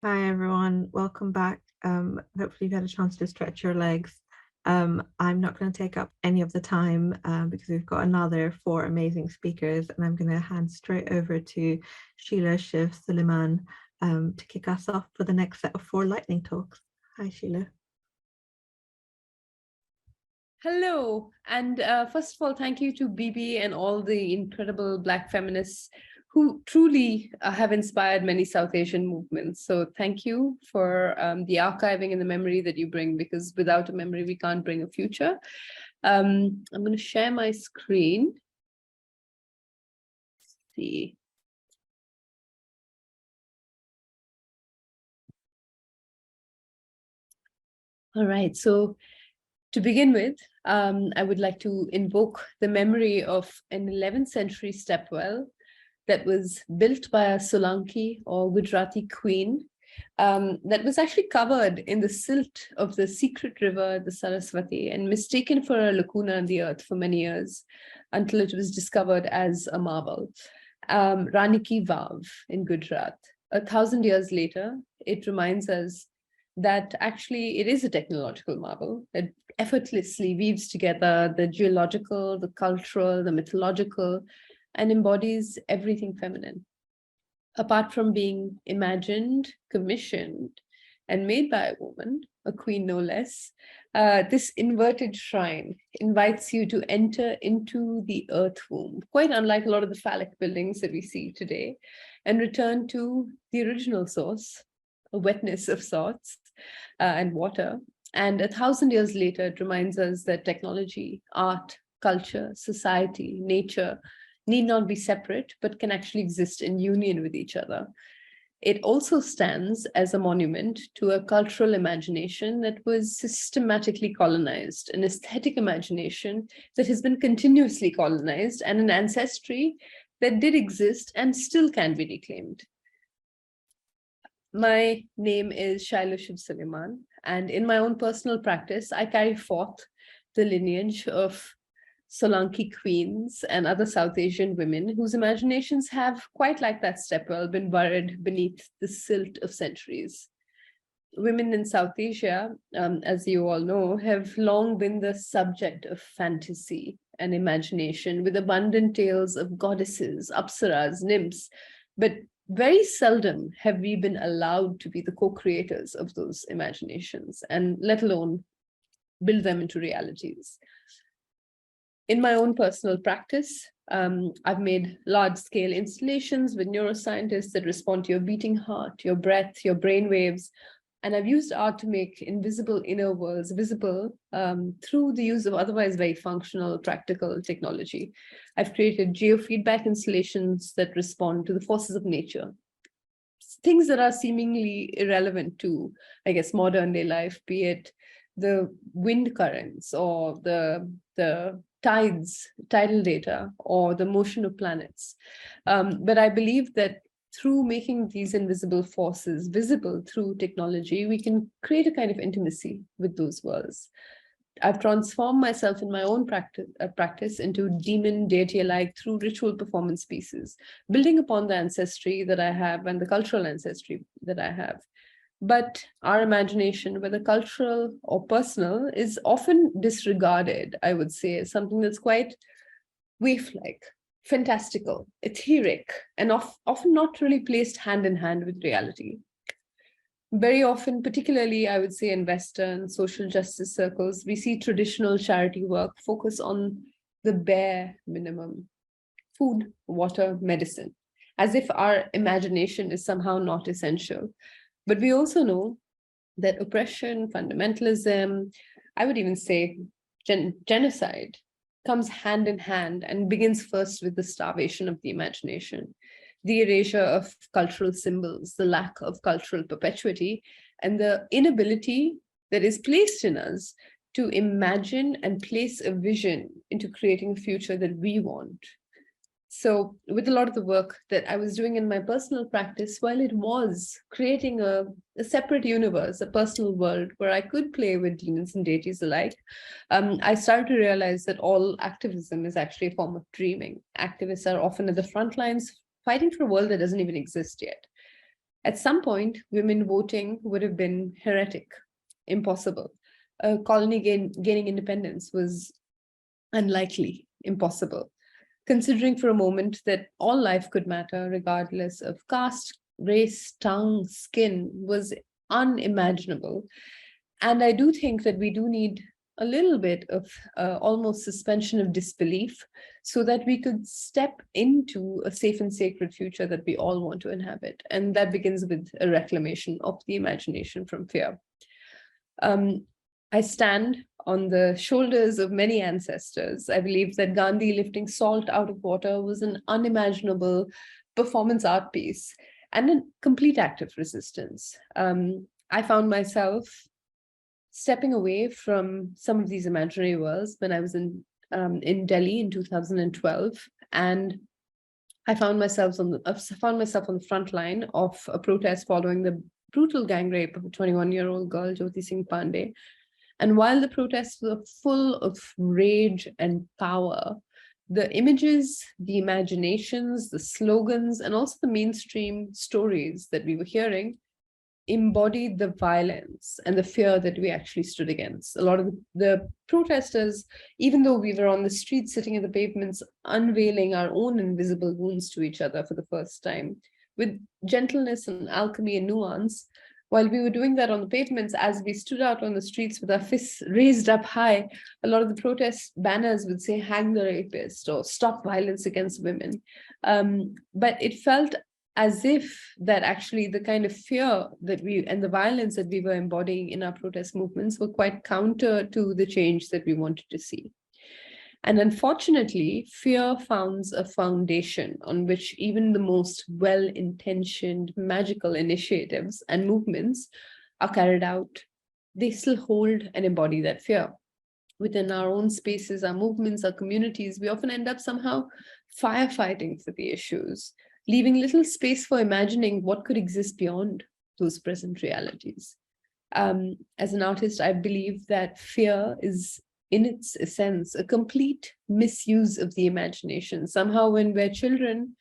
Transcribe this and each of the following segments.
Hi everyone, welcome back. Hopefully you've had a chance to stretch your legs. I'm not going to take up any of the time because we've got another 4 amazing speakers, and I'm going to hand straight over to Shilo, Shiv, Suleiman to kick us off for the next set of 4 lightning talks. Hi Shilo. Hello, and first of all, thank you to Bibi and all the incredible Black feminists who truly have inspired many South Asian movements. So thank you for the archiving and the memory that you bring, because without a memory, we can't bring a future. I'm going to share my screen. Let's see. All right, so to begin with, I would like to invoke the memory of an 11th century stepwell that was built by a Solanki or Gujarati queen that was actually covered in the silt of the secret river, the Saraswati, and mistaken for a lacuna in the earth for many years until it was discovered as a marble. Rani Ki Vav in Gujarat. 1,000 years later, it reminds us that actually it is a technological marvel. It effortlessly weaves together the geological, the cultural, the mythological, and embodies everything feminine. Apart from being imagined, commissioned, and made by a woman, a queen no less, this inverted shrine invites you to enter into the earth womb, quite unlike a lot of the phallic buildings that we see today, and return to the original source, a wetness of sorts, and water. And 1,000 years later, it reminds us that technology, art, culture, society, nature need not be separate, but can actually exist in union with each other. It also stands as a monument to a cultural imagination that was systematically colonized, an aesthetic imagination that has been continuously colonized, and an ancestry that did exist and still can be reclaimed. My name is Shilo Shiv Suleiman, and in my own personal practice, I carry forth the lineage of Solanki queens and other South Asian women whose imaginations have, quite like that stepwell, been buried beneath the silt of centuries. Women in South Asia, as you all know, have long been the subject of fantasy and imagination, with abundant tales of goddesses, apsaras, nymphs, but very seldom have we been allowed to be the co-creators of those imaginations, and let alone build them into realities. In my own personal practice, I've made large-scale installations with neuroscientists that respond to your beating heart, your breath, your brain waves, and I've used art to make invisible inner worlds visible through the use of otherwise very functional, practical technology. I've created geofeedback installations that respond to the forces of nature, things that are seemingly irrelevant to, I guess, modern day life, be it the wind currents or the tides, tidal data, or the motion of planets. But I believe that through making these invisible forces visible through technology, we can create a kind of intimacy with those worlds. I've transformed myself in my own practice into demon deity-alike through ritual performance pieces, building upon the ancestry that I have and the cultural ancestry that I have. But our imagination, whether cultural or personal, is often disregarded, I would say, as something that's quite waif-like, fantastical, etheric, and often not really placed hand in hand with reality. Very often, particularly, I would say, in Western social justice circles, we see traditional charity work focus on the bare minimum: food, water, medicine, as if our imagination is somehow not essential. But we also know that oppression, fundamentalism, I would even say genocide, comes hand in hand and begins first with the starvation of the imagination, the erasure of cultural symbols, the lack of cultural perpetuity, and the inability that is placed in us to imagine and place a vision into creating a future that we want. So with a lot of the work that I was doing in my personal practice, while it was creating a separate universe, a personal world where I could play with demons and deities alike, I started to realize that all activism is actually a form of dreaming. Activists are often at the front lines fighting for a world that doesn't even exist yet. At some point, women voting would have been heretic, impossible. A colony gaining independence was unlikely, impossible. Considering for a moment that all life could matter, regardless of caste, race, tongue, skin, was unimaginable. And I do think that we do need a little bit of almost suspension of disbelief so that we could step into a safe and sacred future that we all want to inhabit. And that begins with a reclamation of the imagination from fear. I stand on the shoulders of many ancestors. I believe that Gandhi lifting salt out of water was an unimaginable performance art piece and a complete act of resistance. I found myself stepping away from some of these imaginary worlds when I was in Delhi in 2012, and I found myself on the front line of a protest following the brutal gang rape of a 21-year-old girl, Jyoti Singh Pandey. And while the protests were full of rage and power, the images, the imaginations, the slogans, and also the mainstream stories that we were hearing embodied the violence and the fear that we actually stood against. A lot of the protesters, even though we were on the streets sitting at the pavements, unveiling our own invisible wounds to each other for the first time, with gentleness and alchemy and nuance, while we were doing that on the pavements, as we stood out on the streets with our fists raised up high, a lot of the protest banners would say, "Hang the rapist," or "Stop violence against women." But it felt as if that actually the kind of fear that and the violence that we were embodying in our protest movements were quite counter to the change that we wanted to see. And unfortunately, fear founds a foundation on which even the most well-intentioned magical initiatives and movements are carried out. They still hold and embody that fear. Within our own spaces, our movements, our communities, we often end up somehow firefighting for the issues, leaving little space for imagining what could exist beyond those present realities. As an artist, I believe that fear is, in its essence, a complete misuse of the imagination. Somehow when we're children,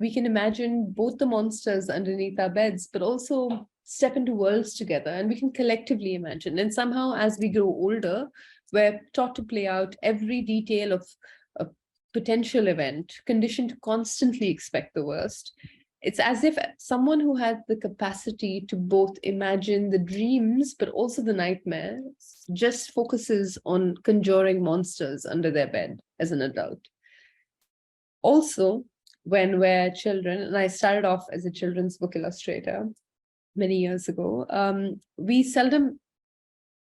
we can imagine both the monsters underneath our beds, but also step into worlds together, and we can collectively imagine. And somehow as we grow older, we're taught to play out every detail of a potential event, conditioned to constantly expect the worst. It's as if someone who had the capacity to both imagine the dreams, but also the nightmares, just focuses on conjuring monsters under their bed as an adult. Also, when we're children, and I started off as a children's book illustrator many years ago, we seldom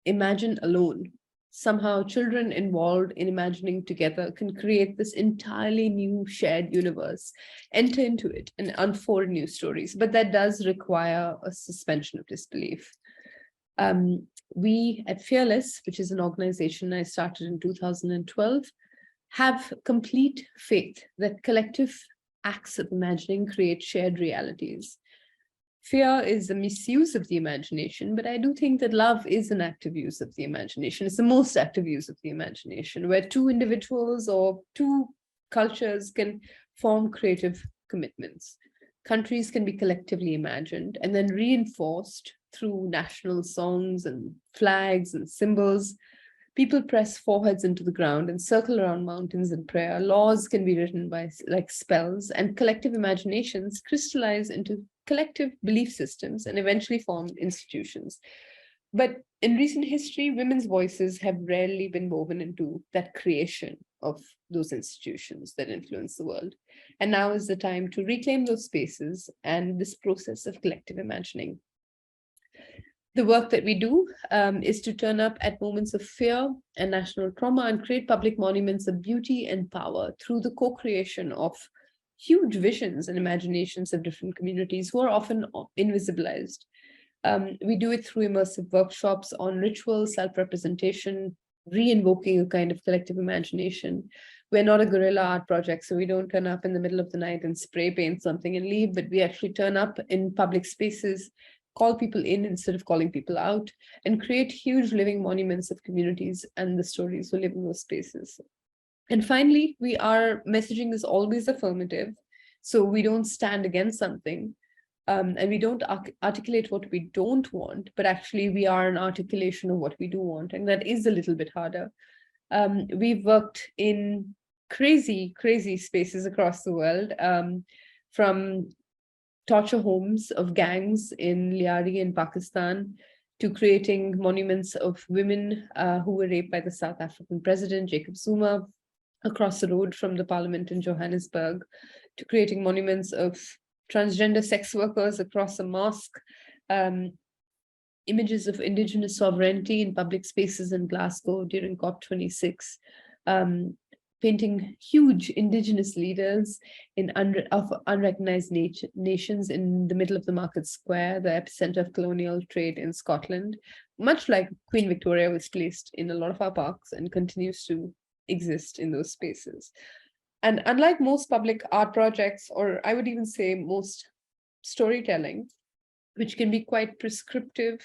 imagine alone. Somehow children involved in imagining together can create this entirely new shared universe, enter into it and unfold new stories. But that does require a suspension of disbelief. We at Fearless, which is an organization I started in 2012, have complete faith that collective acts of imagining create shared realities. Fear is a misuse of the imagination, but I do think that love is an active use of the imagination. It's the most active use of the imagination, where two individuals or two cultures can form creative commitments. Countries can be collectively imagined and then reinforced through national songs and flags and symbols. People press foreheads into the ground and circle around mountains in prayer. Laws can be written by like spells, and collective imaginations crystallize into collective belief systems and eventually form institutions. But in recent history, women's voices have rarely been woven into that creation of those institutions that influence the world. And now is the time to reclaim those spaces and this process of collective imagining. The work that we do is to turn up at moments of fear and national trauma and create public monuments of beauty and power through the co-creation of huge visions and imaginations of different communities who are often invisibilized. We do it through immersive workshops on ritual, self-representation, re-invoking a kind of collective imagination. We're not a guerrilla art project, so we don't turn up in the middle of the night and spray paint something and leave, but we actually turn up in public spaces, call people in instead of calling people out, and create huge living monuments of communities and the stories who live in those spaces. And finally, our messaging is always affirmative. So we don't stand against something, and we don't articulate what we don't want, but actually we are an articulation of what we do want. And that is a little bit harder. We've worked in crazy, crazy spaces across the world, from torture homes of gangs in Liari in Pakistan to creating monuments of women who were raped by the South African president, Jacob Zuma, across the road from the parliament in Johannesburg, to creating monuments of transgender sex workers across a mosque, images of indigenous sovereignty in public spaces in Glasgow during COP26, painting huge indigenous leaders of unrecognized nations in the middle of the market square, the epicenter of colonial trade in Scotland, much like Queen Victoria was placed in a lot of our parks and continues to exist in those spaces. And unlike most public art projects, or I would even say most storytelling, which can be quite prescriptive,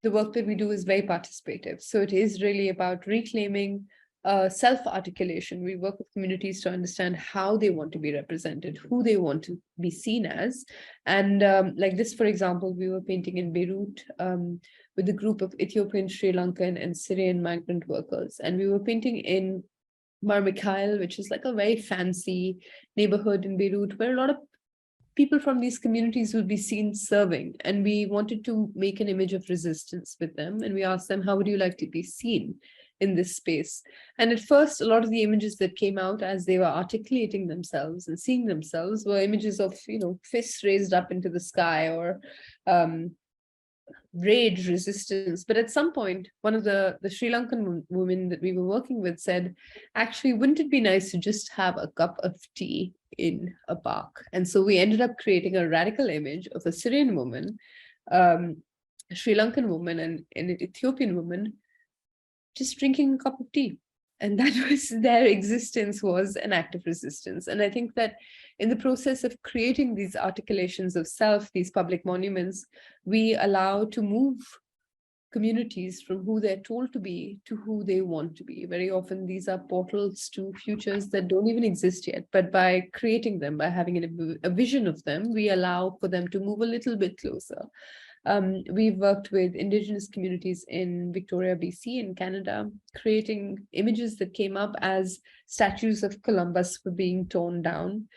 the work that we do is very participative. So it is really about reclaiming self-articulation. We work with communities to understand how they want to be represented, who they want to be seen as. And like this, for example, we were painting in Beirut with a group of Ethiopian, Sri Lankan, and Syrian migrant workers. And we were painting in Mar Mikhail, which is like a very fancy neighborhood in Beirut, where a lot of people from these communities will be seen serving. And we wanted to make an image of resistance with them. And we asked them, how would you like to be seen in this space? And at first, a lot of the images that came out as they were articulating themselves and seeing themselves were images of, fists raised up into the sky, or rage, resistance. But at some point, one of the Sri Lankan women that we were working with said, actually, wouldn't it be nice to just have a cup of tea in a park? And so we ended up creating a radical image of a Syrian woman, a Sri Lankan woman, and an Ethiopian woman just drinking a cup of tea. And that was their existence was an act of resistance. And I think that in the process of creating these articulations of self, these public monuments, we allow to move communities from who they're told to be to who they want to be. Very often these are portals to futures that don't even exist yet, but by creating them, by having a vision of them, we allow for them to move a little bit closer. We've worked with indigenous communities in Victoria, BC, in Canada, creating images that came up as statues of Columbus were being torn down.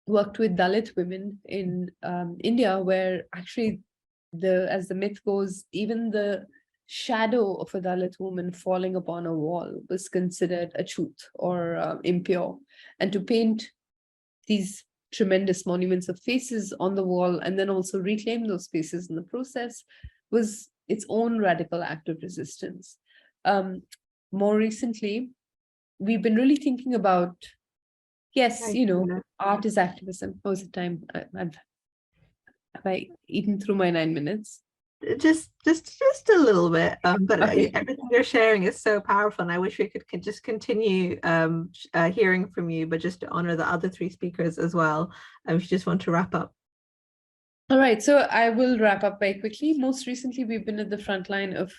Worked with Dalit women in India, where actually, as the myth goes, even the shadow of a Dalit woman falling upon a wall was considered a truth or impure. And to paint these tremendous monuments of faces on the wall and then also reclaim those spaces in the process was its own radical act of resistance. More recently, we've been really thinking about, yes, art is activism. Oh, is it time? Have I eaten through my 9 minutes? Just a little bit, but Okay. everything you're sharing is so powerful, and I wish we could just continue hearing from you, but just to honor the other 3 speakers as well. If you just want to wrap up. All right, so I will wrap up very quickly. Most recently, we've been at the front line of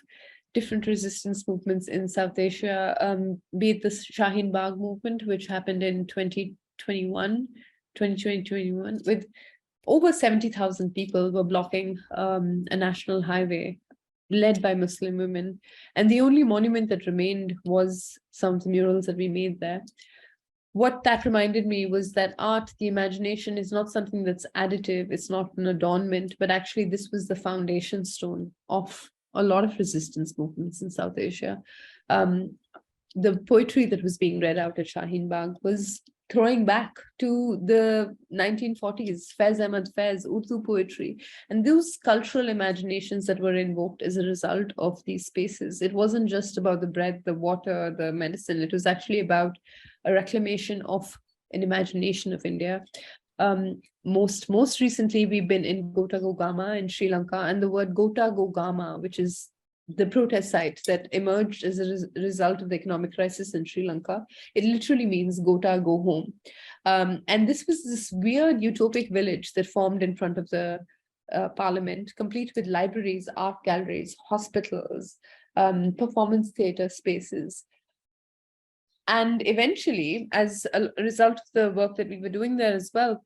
different resistance movements in South Asia, be it the Shaheen Bagh movement, which happened in 2021, with over 70,000 people were blocking a national highway led by Muslim women. And the only monument that remained was some of the murals that we made there. What that reminded me was that art, the imagination, is not something that's additive, it's not an adornment, but actually this was the foundation stone of a lot of resistance movements in South Asia. The poetry that was being read out at Shaheen Bagh was throwing back to the 1940s, Faiz Ahmad Faiz, Urdu poetry, and those cultural imaginations that were invoked as a result of these spaces. It wasn't just about the bread, the water, the medicine. It was actually about a reclamation of an imagination of India. Most recently, we've been in Gota Gogama in Sri Lanka, and the word Gota Gogama, which is the protest site that emerged as a result of the economic crisis in Sri Lanka. It literally means Gota, go home. And this was this weird utopic village that formed in front of the parliament, complete with libraries, art galleries, hospitals, performance theatre spaces. And eventually, as a result of the work that we were doing there as well,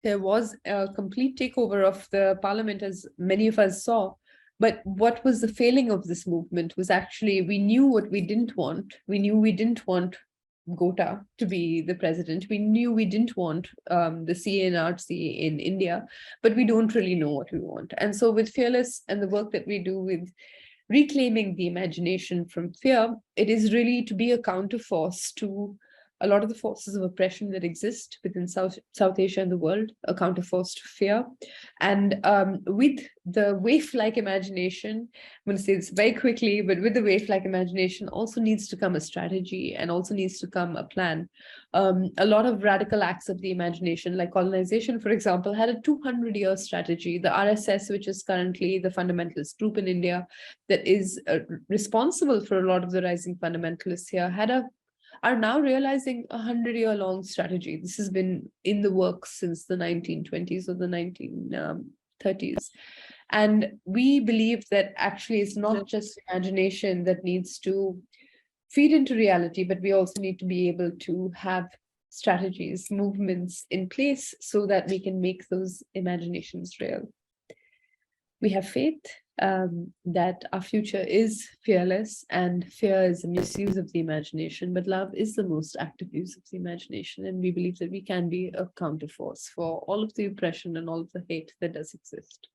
there was a complete takeover of the parliament, as many of us saw. But what was the failing of this movement was actually, we knew what we didn't want. We knew we didn't want Gota to be the president. We knew we didn't want the CNRC in India, but we don't really know what we want. And so with Fearless and the work that we do with reclaiming the imagination from fear, it is really to be a counterforce to a lot of the forces of oppression that exist within South Asia and the world, a counterforce to fear. And with the wave-like imagination, I'm going to say this very quickly, but with the wave-like imagination also needs to come a strategy and also needs to come a plan. A lot of radical acts of the imagination, like colonization, for example, had a 200-year strategy. The RSS, which is currently the fundamentalist group in India that is responsible for a lot of the rising fundamentalists here, are now realizing a 100-year-long strategy. This has been in the works since the 1920s or the 1930s. And we believe that actually it's not just imagination that needs to feed into reality, but we also need to be able to have strategies, movements in place so that we can make those imaginations real. We have faith that our future is fearless, and fear is a misuse of the imagination, but love is the most active use of the imagination. And we believe that we can be a counterforce for all of the oppression and all of the hate that does exist.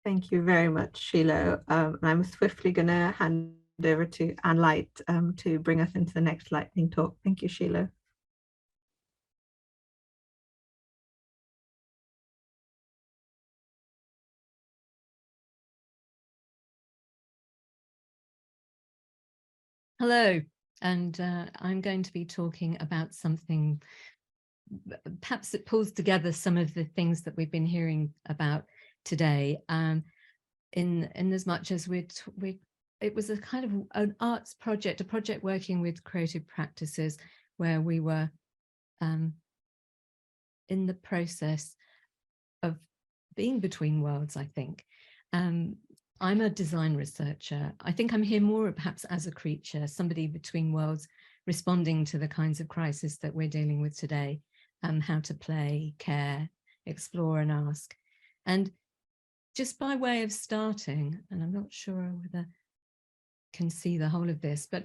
Thank you very much, Shilo. I'm swiftly going to hand over to Anne Light to bring us into the next lightning talk. Thank you, Shilo. Hello, and I'm going to be talking about something perhaps that pulls together some of the things that we've been hearing about today. In as much as it was a kind of an arts project, a project working with creative practices where we were in the process of being between worlds, I think. I'm a design researcher. I think I'm here more perhaps as a creature, somebody between worlds, responding to the kinds of crises that we're dealing with today, how to play, care, explore and ask. And just by way of starting, and I'm not sure whether I can see the whole of this, but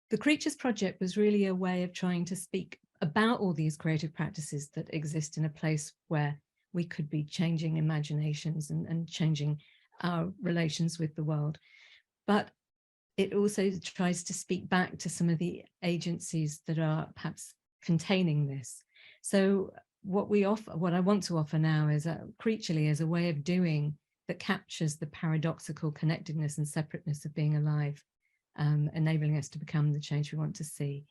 the Creatures Project was really a way of trying to speak about all these creative practices that exist in a place where we could be changing imaginations and changing our relations with the world. But it also tries to speak back to some of the agencies that are perhaps containing this. So what I want to offer now is creaturely as a way of doing that captures the paradoxical connectedness and separateness of being alive, enabling us to become the change we want to see.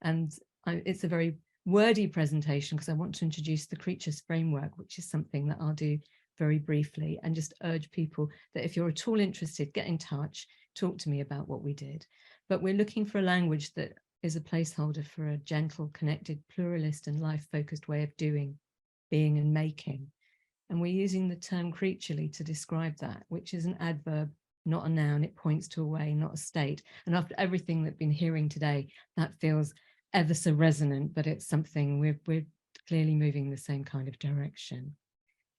And it's a very wordy presentation because I want to introduce the Creatures framework, which is something that I'll do very briefly, and just urge people that if you're at all interested, get in touch, talk to me about what we did. But we're looking for a language that is a placeholder for a gentle, connected, pluralist and life-focused way of doing, being and making. And we're using the term creaturely to describe that, which is an adverb, not a noun. It points to a way, not a state. And after everything that we've been hearing today, that feels ever so resonant, but it's something we're clearly moving the same kind of direction.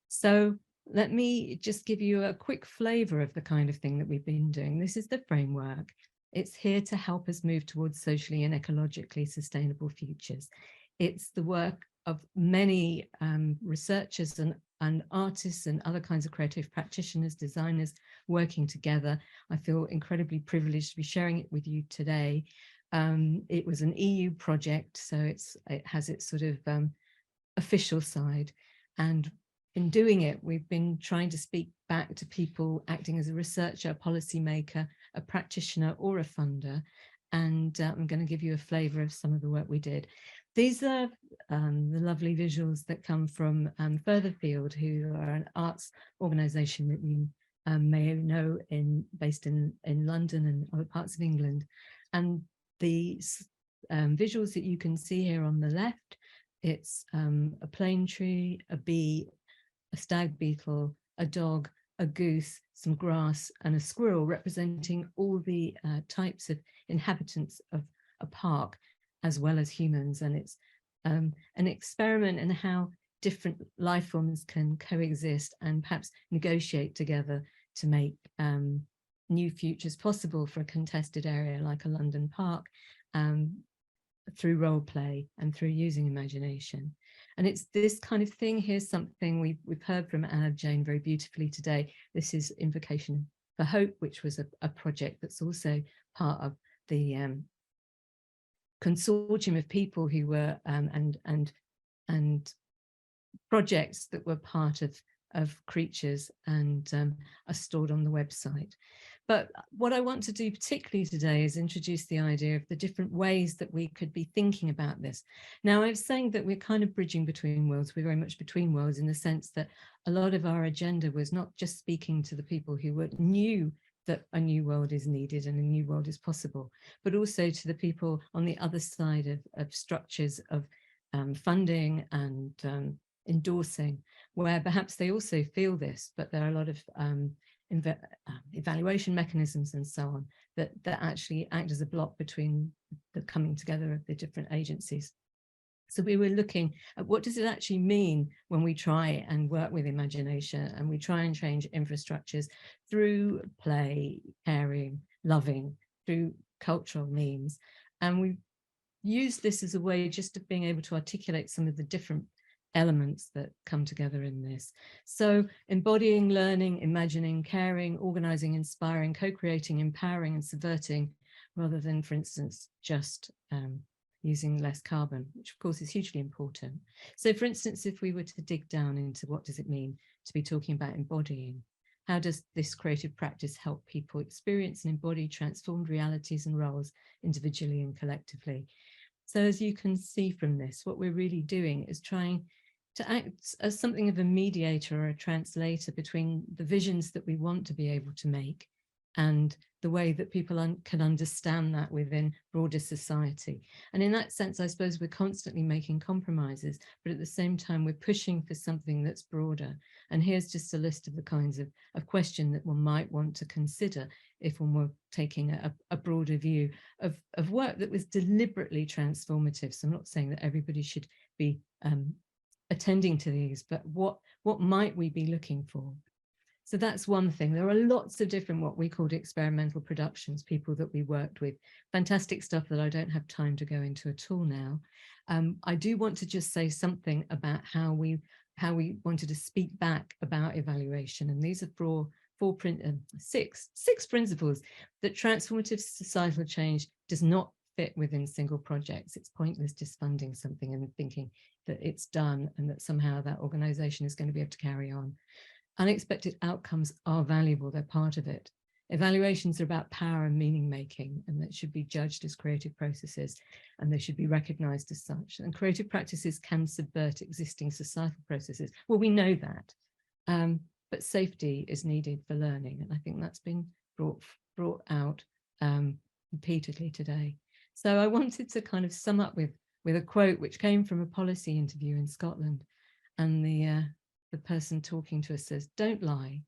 So let me just give you a quick flavor of the kind of thing that we've been doing. This is the framework. It's here to help us move towards socially and ecologically sustainable futures. It's the work of many researchers and artists and other kinds of creative practitioners, designers working together. I feel incredibly privileged to be sharing it with you today. It was an EU project, so it has its sort of official side. And in doing it, we've been trying to speak back to people acting as a researcher, a policymaker, a practitioner, or a funder. And I'm going to give you a flavour of some of the work we did. These are the lovely visuals that come from Furtherfield, who are an arts organisation that you may know based in London and other parts of England. And the visuals that you can see here on the left, it's a plane tree, a bee, a stag beetle, a dog, a goose, some grass, and a squirrel, representing all the types of inhabitants of a park, as well as humans. And it's an experiment in how different life forms can coexist and perhaps negotiate together to make new futures possible for a contested area like a London park, through role play and through using imagination. And it's this kind of thing. Here's something we've heard from Anna Jane very beautifully today. This is Invocation for Hope, which was a project that's also part of the consortium of people who were and projects that were part of creatures and are stored on the website. But what I want to do particularly today is introduce the idea of the different ways that we could be thinking about this. Now, I was saying that we're kind of bridging between worlds. We're very much between worlds in the sense that a lot of our agenda was not just speaking to the people who knew that a new world is needed and a new world is possible, but also to the people on the other side of structures of funding and endorsing, where perhaps they also feel this, but there are a lot of evaluation mechanisms and so on that actually act as a block between the coming together of the different agencies. So we were looking at what does it actually mean when we try and work with imagination and we try and change infrastructures through play, caring, loving, through cultural means. And we used this as a way just of being able to articulate some of the different elements that come together in this. So embodying, learning, imagining, caring, organizing, inspiring, co-creating, empowering, and subverting, rather than, for instance, just using less carbon, which of course is hugely important. So for instance, if we were to dig down into what does it mean to be talking about embodying, how does this creative practice help people experience and embody transformed realities and roles individually and collectively? So as you can see from this, what we're really doing is trying to act as something of a mediator or a translator between the visions that we want to be able to make and the way that people can understand that within broader society. And in that sense, I suppose we're constantly making compromises, but at the same time, we're pushing for something that's broader. And here's just a list of the kinds of question that one might want to consider if one were taking a broader view of work that was deliberately transformative. So I'm not saying that everybody should be attending to these, but what might we be looking for? So that's one thing. There are lots of different what we called experimental productions, people that we worked with, fantastic stuff that I don't have time to go into at all now. I do want to just say something about how we wanted to speak back about evaluation. And these are six principles that transformative societal change does not fit within single projects. It's pointless just funding something and thinking that it's done and that somehow that organization is going to be able to carry on. Unexpected outcomes are valuable, they're part of it. Evaluations are about power and meaning making, and that should be judged as creative processes, and they should be recognized as such. And creative practices can subvert existing societal processes. Well, we know that, but safety is needed for learning, and I think that's been brought out repeatedly today. So I wanted to kind of sum up with a quote which came from a policy interview in Scotland, and the person talking to us says, "Don't lie.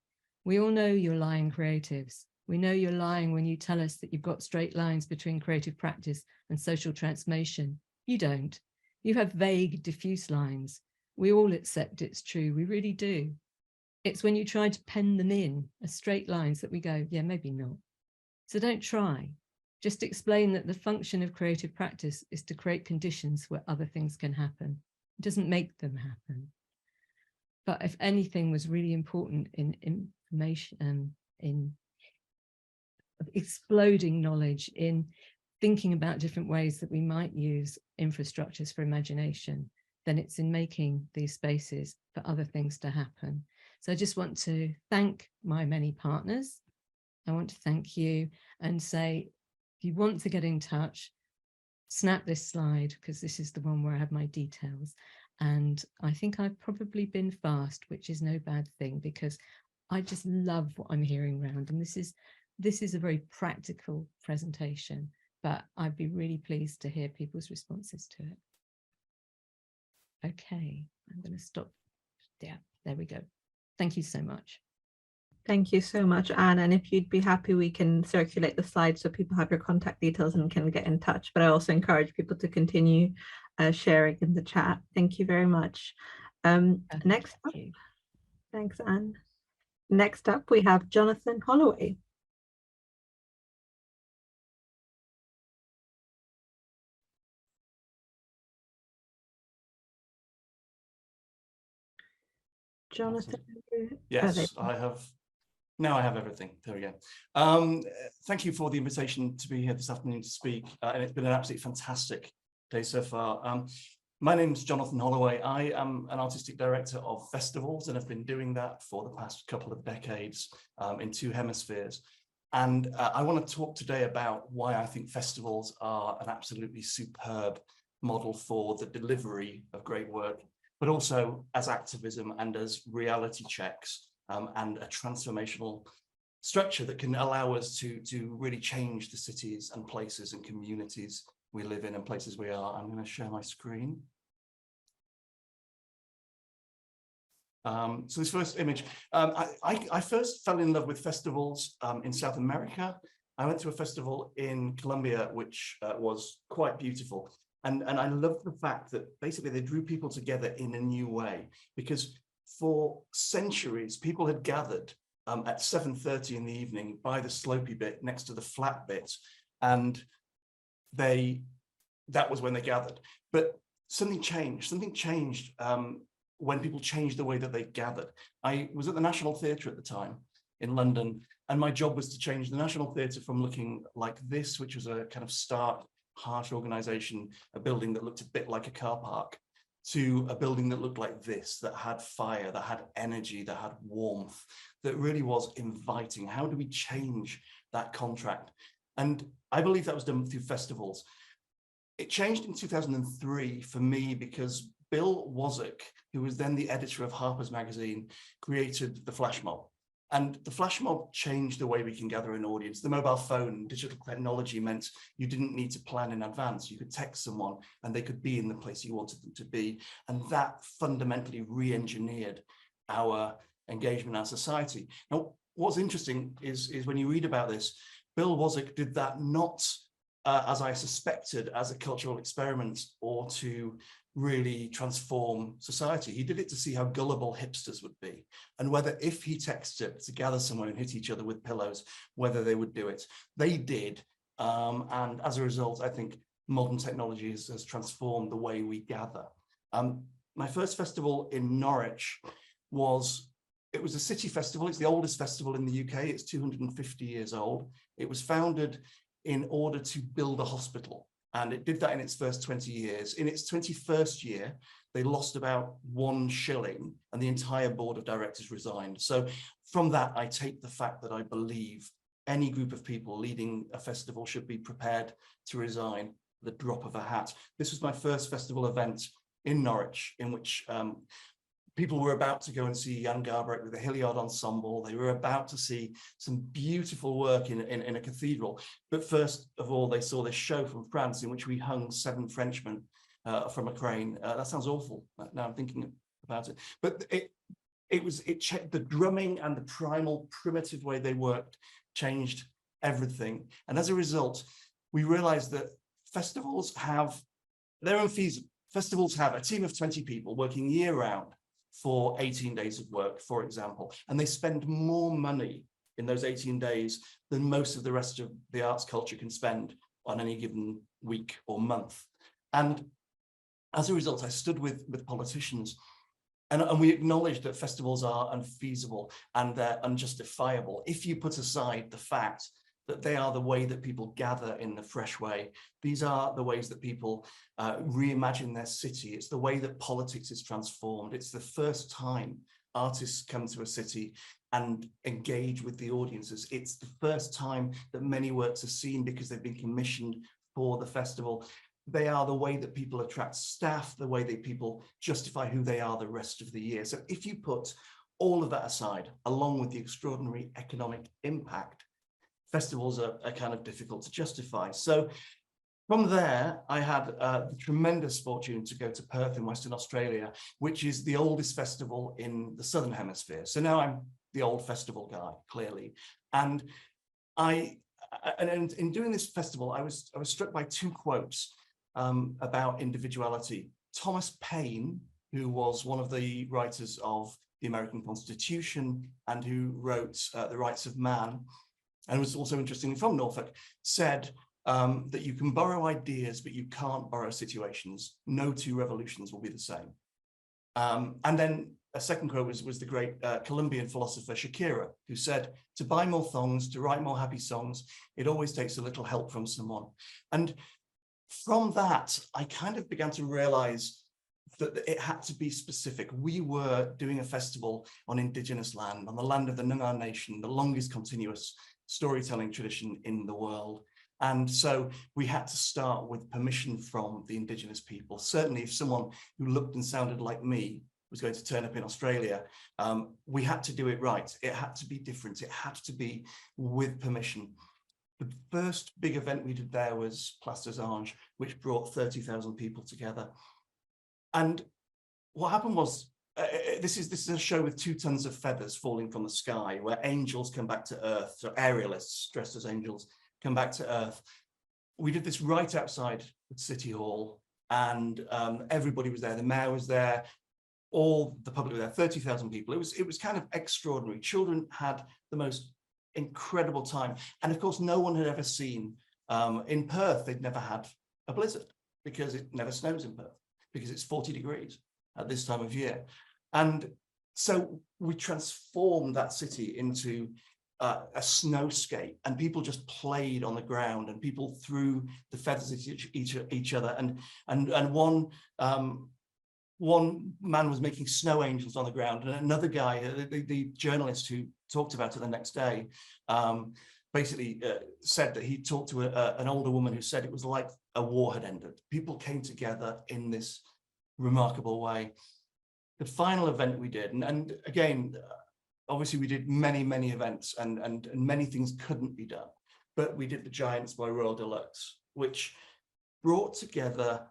We all know you're lying creatives. We know you're lying when you tell us that you've got straight lines between creative practice and social transformation. You don't. You have vague, diffuse lines. We all accept it's true. We really do. It's when you try to pen them in as straight lines that we go, yeah, maybe not. So don't try. Just explain that the function of creative practice is to create conditions where other things can happen. It doesn't make them happen." But if anything was really important in information, in exploding knowledge, in thinking about different ways that we might use infrastructures for imagination, then it's in making these spaces for other things to happen. So I just want to thank my many partners. I want to thank you and say, if you want to get in touch, snap this slide because this is the one where I have my details. And I think I've probably been fast, which is no bad thing because I just love what I'm hearing around. And this is a very practical presentation, but I'd be really pleased to hear people's responses to it. Okay, I'm going to stop. Yeah, there we go. Thank you so much. Thank you so much, Anne. And if you'd be happy, we can circulate the slides so people have your contact details and can get in touch. But I also encourage people to continue sharing in the chat. Thank you very much. Next up, thanks, Anne. Next up, we have Jonathan Holloway. Jonathan. Yes, I have. Now I have everything. There we go. Thank you for the invitation to be here this afternoon to speak. And it's been an absolutely fantastic day so far. My name is Jonathan Holloway. I am an artistic director of festivals and have been doing that for the past couple of decades in 2 hemispheres. And I want to talk today about why I think festivals are an absolutely superb model for the delivery of great work, but also as activism and as reality checks and a transformational structure that can allow us to really change the cities and places and communities we live in and places we are. I'm going to share my screen. So this first image, I first fell in love with festivals in South America. I went to a festival in Colombia, which was quite beautiful. And I loved the fact that basically they drew people together in a new way, because for centuries, people had gathered at 7:30 in the evening by the slopey bit next to the flat bit. And that was when they gathered. But something changed when people changed the way that they gathered. I was at the National Theatre at the time in London, and my job was to change the National Theatre from looking like this, which was a kind of stark, harsh organization, a building that looked a bit like a car park, to a building that looked like this, that had fire, that had energy, that had warmth, that really was inviting. How do we change that contract? And I believe that was done through festivals. It changed in 2003 for me because Bill Wozik, who was then the editor of Harper's Magazine, created the flash mob. And the flash mob changed the way we can gather an audience. The mobile phone, digital technology meant you didn't need to plan in advance. You could text someone and they could be in the place you wanted them to be. And that fundamentally re-engineered our engagement, our society. Now, what's interesting is when you read about this, Bill Wozik did that not, as I suspected, as a cultural experiment or to really transform society. He did it to see how gullible hipsters would be, and whether if he texted to gather somewhere and hit each other with pillows, whether they would do it. They did, and as a result, I think modern technology has transformed the way we gather. My first festival in Norwich was a city festival. It's the oldest festival in the UK. It's 250 years old. It was founded in order to build a hospital. And it did that in its first 20 years. In its 21st year, they lost about 1 shilling and the entire board of directors resigned. So from that, I take the fact that I believe any group of people leading a festival should be prepared to resign at the drop of a hat. This was my first festival event in Norwich, in which people were about to go and see Jan Garbarek with the Hilliard Ensemble. They were about to see some beautiful work in a cathedral. But first of all, they saw this show from France in which we hung 7 Frenchmen from a crane. That sounds awful. Now I'm thinking about it. But it checked the drumming and the primal, primitive way they worked changed everything. And as a result, we realized that festivals have their own fees. Festivals have a team of 20 people working year round for 18 days of work, for example, and they spend more money in those 18 days than most of the rest of the arts culture can spend on any given week or month. And as a result, I stood with politicians and we acknowledged that festivals are unfeasible and they're unjustifiable if you put aside the fact that they are the way that people gather in the fresh way. These are the ways that people reimagine their city. It's the way that politics is transformed. It's the first time artists come to a city and engage with the audiences. It's the first time that many works are seen because they've been commissioned for the festival. they are the way that people attract staff, the way that people justify who they are the rest of the year. So if you put all of that aside, along with the extraordinary economic impact, festivals are kind of difficult to justify. So from there, I had the tremendous fortune to go to Perth in Western Australia, which is the oldest festival in the Southern Hemisphere. So now I'm the old festival guy, clearly. And in doing this festival, I was struck by two quotes about individuality. Thomas Paine, who was one of the writers of the American Constitution and who wrote The Rights of Man, and was also interestingly from Norfolk, said that you can borrow ideas, but you can't borrow situations. No two revolutions will be the same. And then a second quote was the great Colombian philosopher Shakira, who said, to buy more thongs, to write more happy songs, it always takes a little help from someone. And from that, I kind of began to realize that it had to be specific. We were doing a festival on Indigenous land, on the land of the Noongar Nation, the longest continuous storytelling tradition in the world. And so we had to start with permission from the Indigenous people. Certainly if someone who looked and sounded like me was going to turn up in Australia, we had to do it right. It had to be different. It had to be with permission. The first big event we did there was Place des Anges, which brought 30,000 people together. And what happened was, this is a show with 2 tons of feathers falling from the sky, where angels come back to earth. So aerialists dressed as angels come back to earth. We did this right outside City Hall, and everybody was there. The mayor was there, all the public were there, 30,000 people. It was kind of extraordinary. Children had the most incredible time. And of course, no one had ever seen, in Perth, they'd never had a blizzard because it never snows in Perth, because it's 40 degrees at this time of year. And so we transformed that city into a snowscape, and people just played on the ground, and people threw the feathers at each other. And one man was making snow angels on the ground, and another guy, the journalist who talked about it the next day, basically said that he talked to an older woman who said it was like a war had ended. People came together in this remarkable way. The final event we did, and again, obviously we did many events, and many things couldn't be done, but we did the Giants by Royal Deluxe, which brought together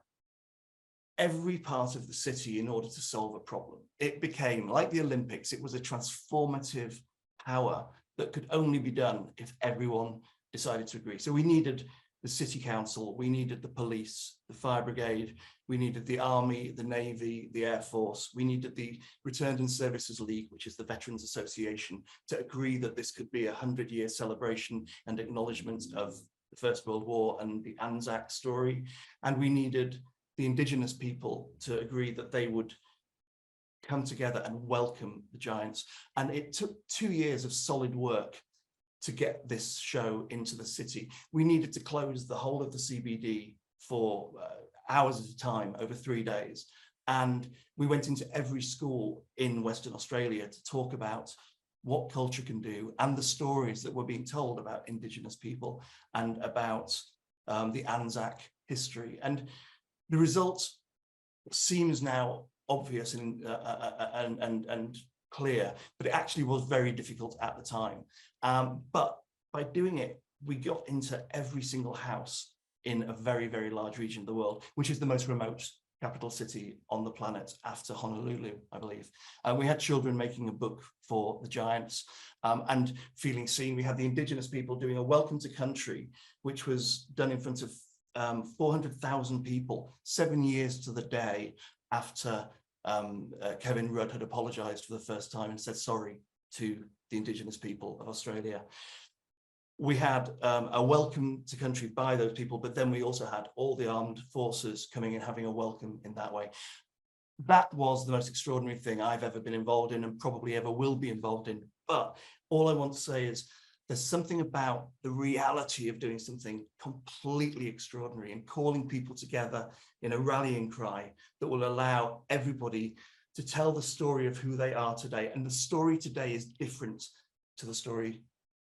every part of the city in order to solve a problem. It became, like the Olympics, it was a transformative power that could only be done if everyone decided to agree. So we needed the city council, we needed the police, the fire brigade, we needed the army, the navy, the air force, we needed the Returned and Services League, which is the Veterans Association, to agree that this could be a 100-year celebration and acknowledgement of the First World War and the Anzac story. And we needed the Indigenous people to agree that they would come together and welcome the Giants. And it took 2 years of solid work to get this show into the city. We needed to close the whole of the CBD for hours at a time over 3 days. And we went into every school in Western Australia to talk about what culture can do and the stories that were being told about Indigenous people and about the Anzac history. And the result seems now obvious and clear, but it actually was very difficult at the time. But by doing it, we got into every single house in a very large region of the world, which is the most remote capital city on the planet after Honolulu, I believe. We had children making a book for the Giants and feeling seen. We had the Indigenous people doing a welcome to country, which was done in front of 400,000 people 7 years to the day after Kevin Rudd had apologized for the first time and said sorry to the Indigenous people of Australia. We had a welcome to country by those people, but then we also had all the armed forces coming in, having a welcome in that way. That was the most extraordinary thing I've ever been involved in and probably ever will be involved in. But all I want to say is there's something about the reality of doing something completely extraordinary and calling people together in a rallying cry that will allow everybody to tell the story of who they are today. And the story today is different to the story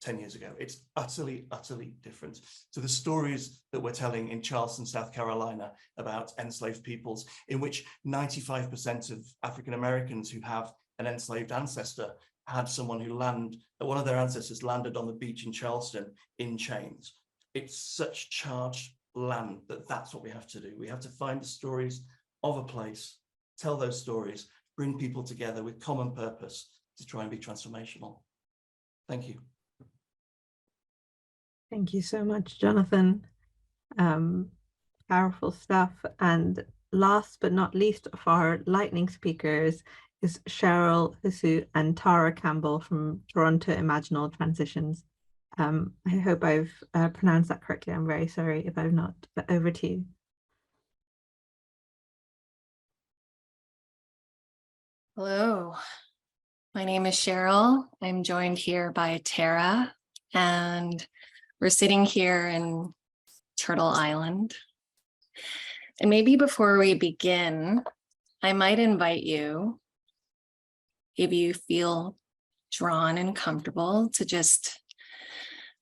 10 years ago. It's utterly, utterly different. So the stories that we're telling in Charleston, South Carolina, about enslaved peoples, in which 95% of African Americans who have an enslaved ancestor had someone who one of their ancestors landed on the beach in Charleston in chains. It's such charged land that's what we have to do. We have to find the stories of a place, tell those stories, bring people together with common purpose to try and be transformational. Thank you. Thank you so much, Jonathan. Powerful stuff. And last but not least of our lightning speakers is Cheryl Husu and Tara Campbell from Toronto Imaginal Transitions. I hope I've pronounced that correctly. I'm very sorry if I've not, but over to you. Hello, my name is Cheryl. I'm joined here by Tara, and we're sitting here in Turtle Island. And maybe before we begin, I might invite you, if you feel drawn and comfortable, to just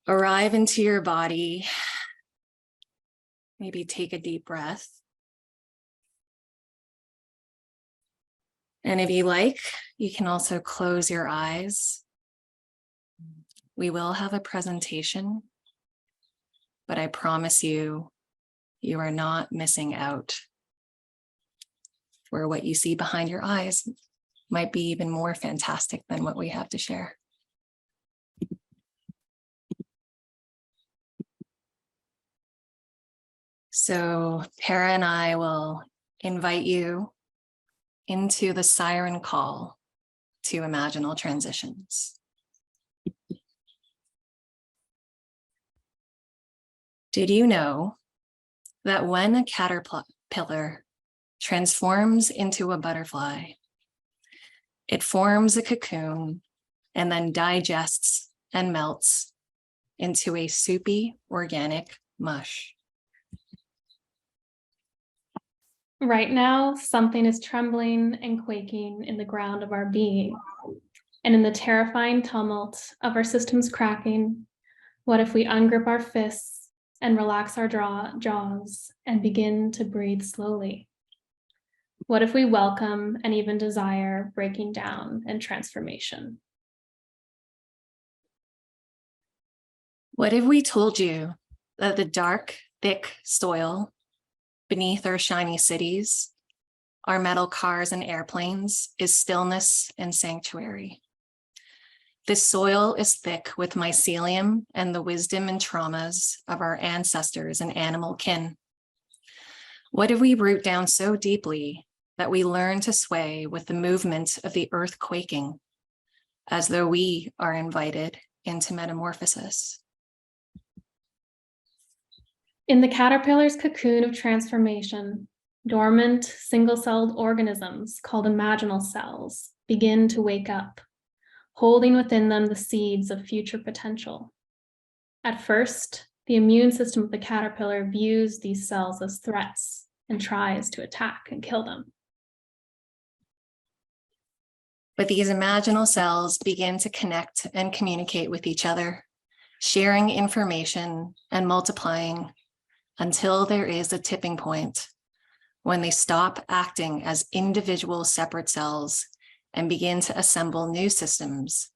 arrive into your body. Maybe take a deep breath. And if you like, you can also close your eyes. We will have a presentation, but I promise you, you are not missing out. For what you see behind your eyes might be even more fantastic than what we have to share. So Tara and I will invite you into the siren call to Imaginal Transitions. Did you know that when a caterpillar transforms into a butterfly, it forms a cocoon and then digests and melts into a soupy organic mush? Right now, something is trembling and quaking in the ground of our being. And in the terrifying tumult of our systems cracking, what if we ungrip our fists and relax our jaws and begin to breathe slowly? What if we welcome and even desire breaking down and transformation? What if we told you that the dark, thick soil beneath our shiny cities, our metal cars and airplanes, is stillness and sanctuary? This soil is thick with mycelium and the wisdom and traumas of our ancestors and animal kin. What if we root down so deeply that we learn to sway with the movement of the earth quaking, as though we are invited into metamorphosis? In the caterpillar's cocoon of transformation, dormant single-celled organisms called imaginal cells begin to wake up, holding within them the seeds of future potential. At first, the immune system of the caterpillar views these cells as threats and tries to attack and kill them. But these imaginal cells begin to connect and communicate with each other, sharing information and multiplying until there is a tipping point when they stop acting as individual separate cells and begin to assemble new systems: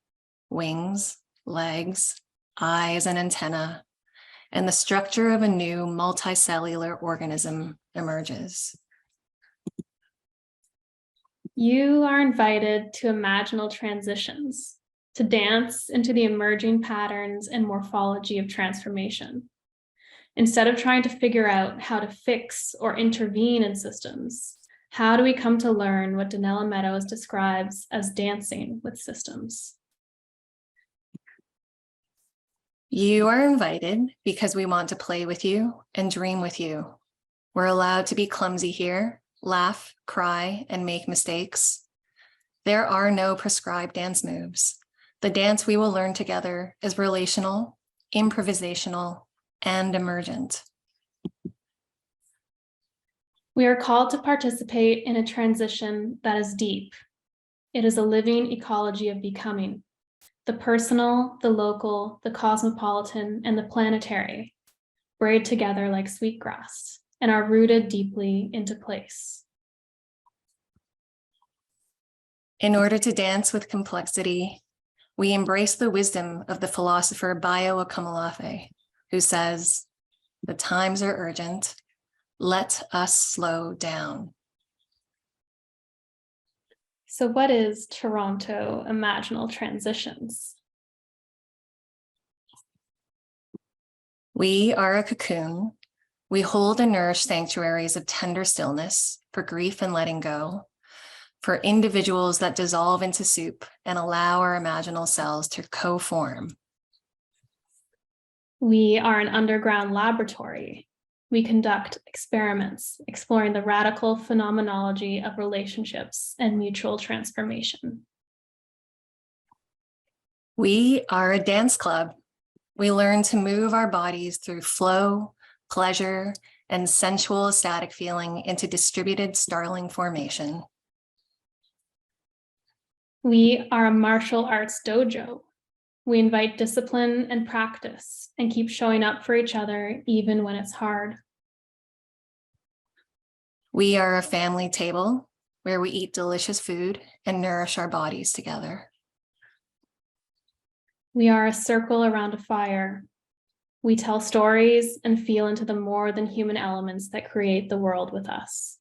wings, legs, eyes, and antennae, and the structure of a new multicellular organism emerges. You are invited to imaginal transitions, to dance into the emerging patterns and morphology of transformation. Instead of trying to figure out how to fix or intervene in systems, how do we come to learn what Donella Meadows describes as dancing with systems? You are invited because we want to play with you and dream with you. We're allowed to be clumsy here, laugh, cry, and make mistakes. There are no prescribed dance moves. The dance we will learn together is relational, improvisational, and emergent. We are called to participate in a transition that is deep. It is a living ecology of becoming, the personal, the local, the cosmopolitan, and the planetary, braid together like sweetgrass, and are rooted deeply into place. In order to dance with complexity, we embrace the wisdom of the philosopher Bayo Akomolafe, who says, "The times are urgent. Let us slow down." So what is Toronto Imaginal Transitions? We are a cocoon. We hold and nourish sanctuaries of tender stillness for grief and letting go, for individuals that dissolve into soup and allow our imaginal cells to co-form. We are an underground laboratory. We conduct experiments exploring the radical phenomenology of relationships and mutual transformation. We are a dance club. We learn to move our bodies through flow, pleasure, and sensual ecstatic feeling into distributed starling formation. We are a martial arts dojo. We invite discipline and practice and keep showing up for each other even when it's hard. We are a family table where we eat delicious food and nourish our bodies together. We are a circle around a fire. We tell stories and feel into the more than human elements that create the world with us.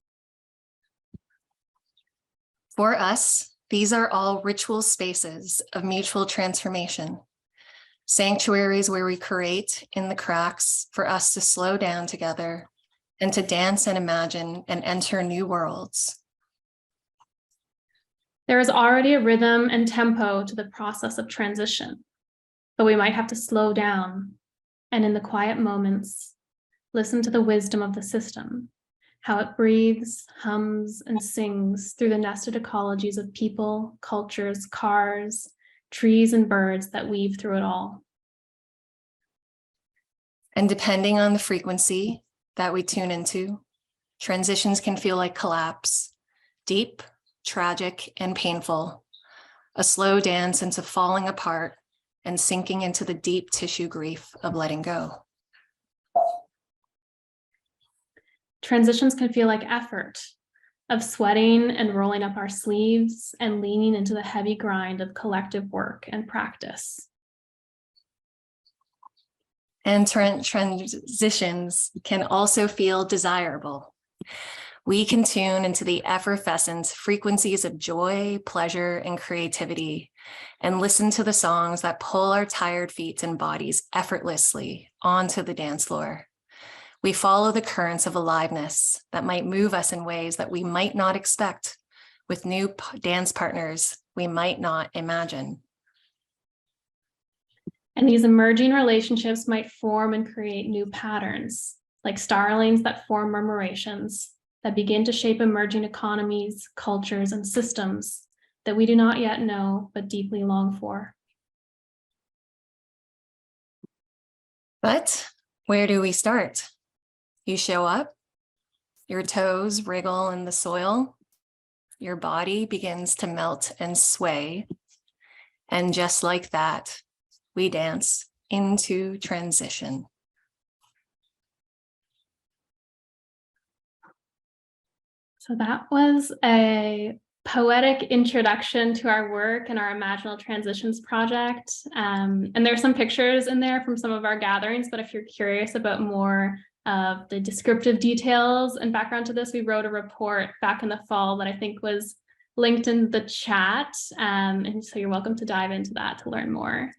For us, these are all ritual spaces of mutual transformation, sanctuaries where we create in the cracks for us to slow down together and to dance and imagine and enter new worlds. There is already a rhythm and tempo to the process of transition, but we might have to slow down and in the quiet moments, listen to the wisdom of the system, how it breathes, hums, and sings through the nested ecologies of people, cultures, cars, trees, and birds that weave through it all. And depending on the frequency that we tune into, transitions can feel like collapse, deep, tragic, and painful, a slow dance into falling apart and sinking into the deep tissue grief of letting go. Transitions can feel like effort, of sweating and rolling up our sleeves and leaning into the heavy grind of collective work and practice. And transitions can also feel desirable. We can tune into the effervescent frequencies of joy, pleasure, and creativity, and listen to the songs that pull our tired feet and bodies effortlessly onto the dance floor. We follow the currents of aliveness that might move us in ways that we might not expect, with new dance partners we might not imagine. And these emerging relationships might form and create new patterns, like starlings that form murmurations that begin to shape emerging economies, cultures, and systems that we do not yet know, but deeply long for. But where do we start? You show up, your toes wriggle in the soil, your body begins to melt and sway, and just like that, we dance into transition. So that was a poetic introduction to our work and our Imaginal Transitions project. And there are some pictures in there from some of our gatherings, but if you're curious about more of the descriptive details and background to this, we wrote a report back in the fall that I think was linked in the chat. And so you're welcome to dive into that to learn more.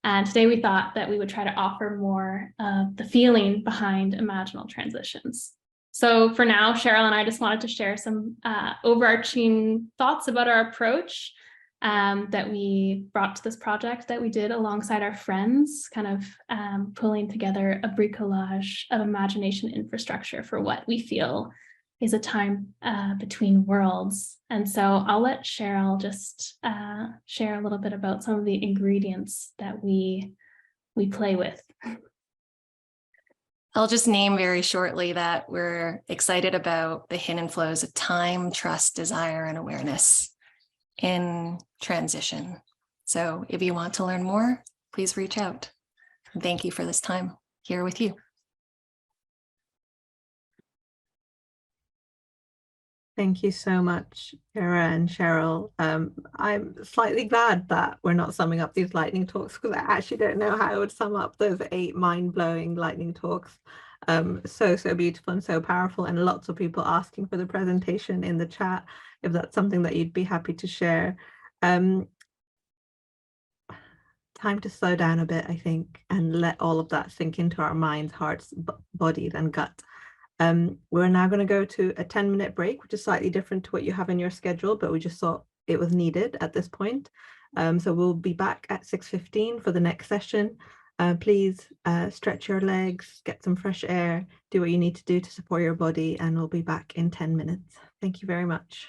And today we thought that we would try to offer more of the feeling behind Imaginal Transitions. So for now, Cheryl and I just wanted to share some overarching thoughts about our approach that we brought to this project that we did alongside our friends, kind of pulling together a bricolage of imagination infrastructure for what we feel is a time between worlds. And so I'll let Cheryl just share a little bit about some of the ingredients that we play with. I'll just name very shortly that we're excited about the hidden flows of time, trust, desire, and awareness in transition. So if you want to learn more, please reach out. And thank you for this time here with you. Thank you so much, Kara and Cheryl. I'm slightly glad that we're not summing up these lightning talks, because I actually don't know how I would sum up those 8 mind-blowing lightning talks. So beautiful and so powerful, and lots of people asking for the presentation in the chat, if that's something that you'd be happy to share. Time to slow down a bit, I think, and let all of that sink into our minds, hearts, bodies, and gut. We're now going to go to a 10-minute break, which is slightly different to what you have in your schedule, but we just thought it was needed at this point. So we'll be back at 6:15 for the next session. Please stretch your legs, get some fresh air, do what you need to do to support your body, and we'll be back in 10 minutes. Thank you very much.